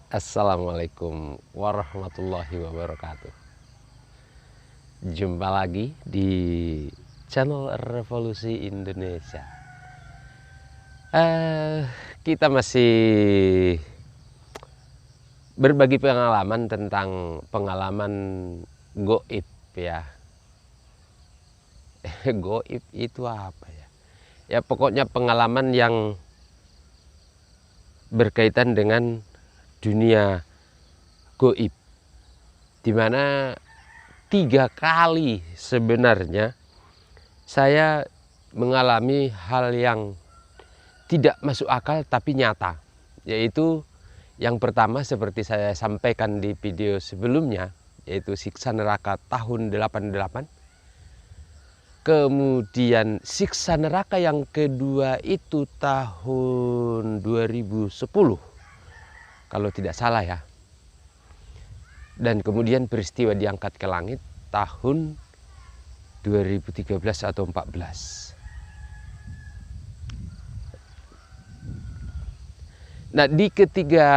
Assalamualaikum warahmatullahi wabarakatuh. Jumpa lagi di channel Revolusi Indonesia. Kita masih berbagi pengalaman tentang pengalaman goib ya. Goib itu apa ya? Ya pokoknya pengalaman yang berkaitan dengan dunia goib, dimana 3 kali sebenarnya saya mengalami hal yang tidak masuk akal tapi nyata. Yaitu yang pertama seperti saya sampaikan di video sebelumnya, yaitu siksa neraka tahun 88. Kemudian siksa neraka yang kedua itu tahun 2010 kalau tidak salah ya. Dan kemudian peristiwa diangkat ke langit tahun 2013 atau 14. Nah, di ketiga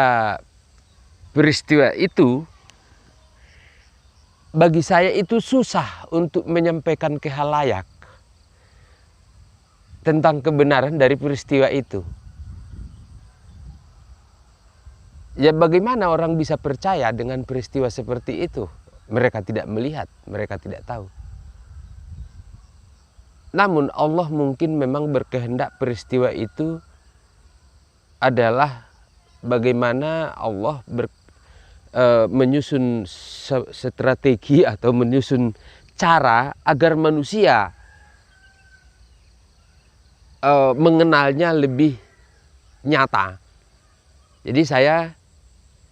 peristiwa itu bagi saya itu susah untuk menyampaikan ke khalayak tentang kebenaran dari peristiwa itu. Ya bagaimana orang bisa percaya dengan peristiwa seperti itu? Mereka tidak melihat, mereka tidak tahu. Namun Allah mungkin memang berkehendak peristiwa itu adalah bagaimana Allah menyusun strategi atau menyusun cara agar manusia mengenalnya lebih nyata. Jadi saya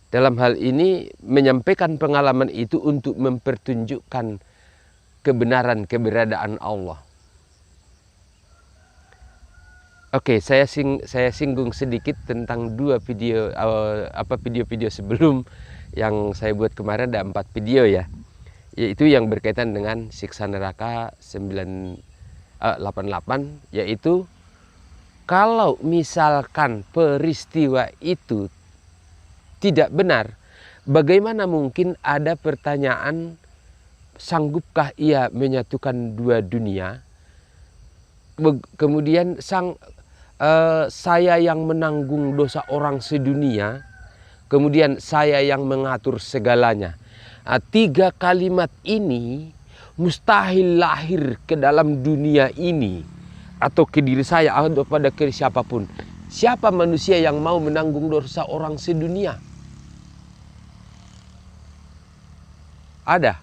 dalam hal ini menyampaikan pengalaman itu untuk mempertunjukkan kebenaran keberadaan Allah. Oke, saya singgung sedikit tentang 2 video video-video sebelum yang saya buat kemarin. Ada 4 video ya. Yaitu yang berkaitan dengan siksa neraka 88, yaitu kalau misalkan peristiwa itu tidak benar, bagaimana mungkin ada pertanyaan sanggupkah ia menyatukan 2 dunia? Kemudian saya yang menanggung dosa orang sedunia, kemudian saya yang mengatur segalanya. 3 kalimat ini mustahil lahir ke dalam dunia ini atau ke diri saya atau pada ke siapapun. Siapa manusia yang mau menanggung dosa orang sedunia? Ada.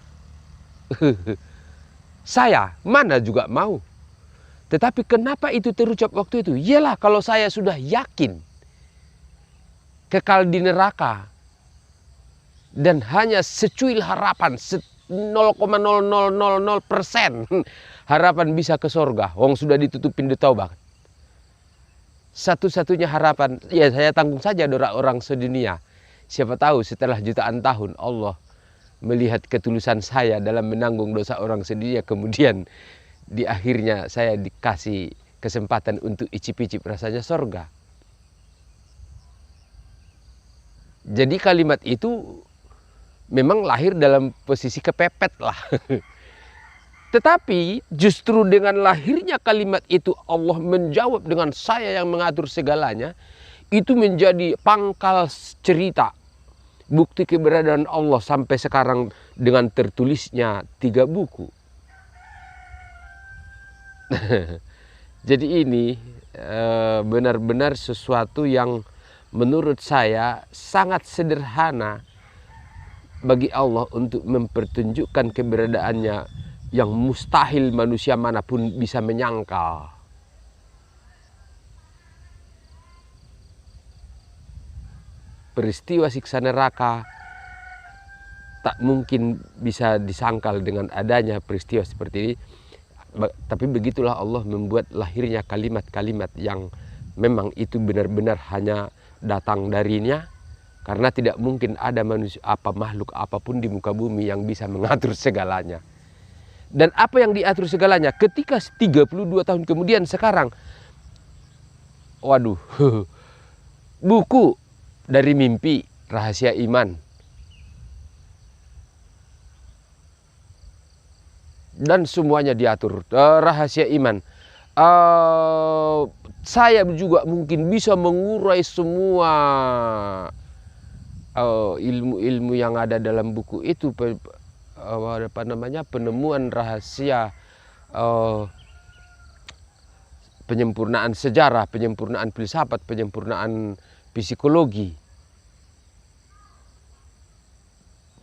Saya mana juga mau. Tetapi kenapa itu terucap waktu itu? Iyalah kalau saya sudah yakin kekal di neraka dan hanya secuil harapan 0,0000% harapan bisa ke surga. Wong sudah ditutup pintu taubat. Satu-satunya harapan, ya saya tanggung saja dosa orang sedunia. Siapa tahu setelah jutaan tahun Allah melihat ketulusan saya dalam menanggung dosa orang sedunia, kemudian di akhirnya saya dikasih kesempatan untuk icip-icip rasanya surga. Jadi kalimat itu memang lahir dalam posisi kepepet lah. Tetapi justru dengan lahirnya kalimat itu Allah menjawab dengan saya yang mengatur segalanya. Itu menjadi pangkal cerita, bukti keberadaan Allah sampai sekarang dengan tertulisnya 3 buku. Jadi ini benar-benar sesuatu yang menurut saya sangat sederhana bagi Allah untuk mempertunjukkan keberadaannya yang mustahil manusia manapun bisa menyangkal. Peristiwa siksa neraka tak mungkin bisa disangkal dengan adanya peristiwa seperti ini. Tapi begitulah Allah membuat lahirnya kalimat-kalimat yang memang itu benar-benar hanya datang darinya. Karena tidak mungkin ada manusia makhluk apapun di muka bumi yang bisa mengatur segalanya. Dan apa yang diatur segalanya ketika 32 tahun kemudian sekarang, waduh, buku dari mimpi rahasia iman. Dan semuanya diatur, rahasia iman. Saya juga mungkin bisa mengurai semua ilmu-ilmu yang ada dalam buku itu, apa namanya, penemuan rahasia, penyempurnaan sejarah, penyempurnaan filsafat, penyempurnaan psikologi.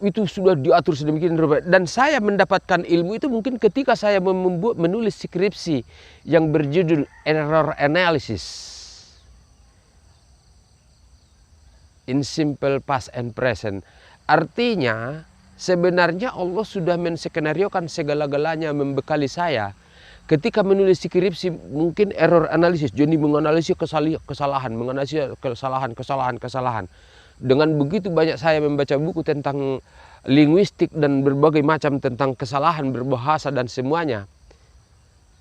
Itu sudah diatur sedemikian rupa. Dan saya mendapatkan ilmu itu mungkin ketika saya menulis skripsi yang berjudul Error Analysis in Simple Past and Present. Artinya sebenarnya Allah sudah menskenariokan segala-galanya membekali saya. Ketika menulis skripsi mungkin error analysis, jadi menganalisis kesalahan, menganalisis kesalahan. Dengan begitu banyak saya membaca buku tentang linguistik dan berbagai macam tentang kesalahan berbahasa dan semuanya,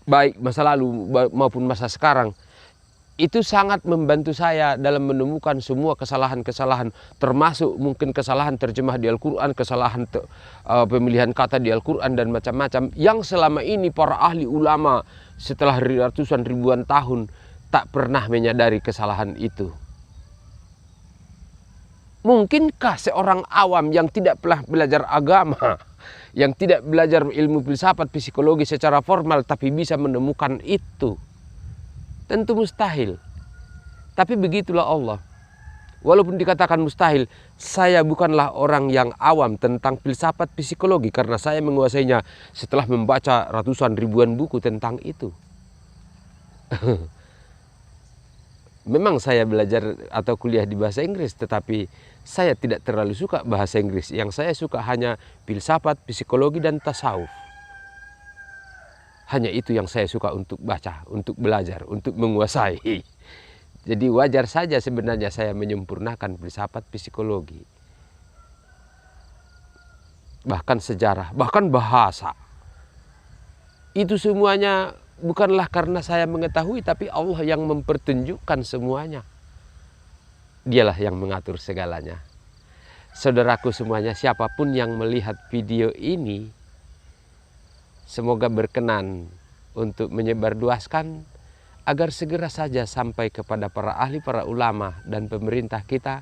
baik masa lalu maupun masa sekarang, itu sangat membantu saya dalam menemukan semua kesalahan-kesalahan, termasuk mungkin kesalahan terjemah di Al-Quran, kesalahan pemilihan kata di Al-Quran dan macam-macam, yang selama ini para ahli ulama setelah ratusan ribuan tahun tak pernah menyadari kesalahan itu. Mungkinkah seorang awam yang tidak pernah belajar agama, yang tidak belajar ilmu filsafat, psikologi secara formal, tapi bisa menemukan itu? Tentu mustahil. Tapi begitulah Allah. Walaupun dikatakan mustahil, saya bukanlah orang yang awam tentang filsafat psikologi, karena saya menguasainya setelah membaca ratusan ribuan buku tentang itu. Memang saya belajar atau kuliah di bahasa Inggris, tetapi saya tidak terlalu suka bahasa Inggris. Yang saya suka hanya filsafat, psikologi, dan tasawuf. Hanya itu yang saya suka untuk baca, untuk belajar, untuk menguasai. Jadi wajar saja sebenarnya saya menyempurnakan filsafat, psikologi. Bahkan sejarah, bahkan bahasa. Itu semuanya bukanlah karena saya mengetahui, tapi Allah yang mempertunjukkan semuanya. Dialah yang mengatur segalanya. Saudaraku semuanya, siapapun yang melihat video ini, semoga berkenan untuk menyebarluaskan agar segera saja sampai kepada para ahli, para ulama dan pemerintah kita,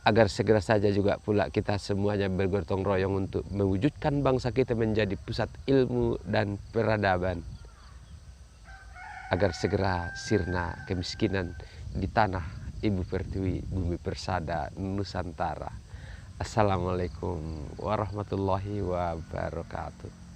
agar segera saja juga pula kita semuanya bergotong royong untuk mewujudkan bangsa kita menjadi pusat ilmu dan peradaban, agar segera sirna kemiskinan di tanah Ibu Pertiwi, bumi persada Nusantara. Assalamualaikum warahmatullahi wabarakatuh.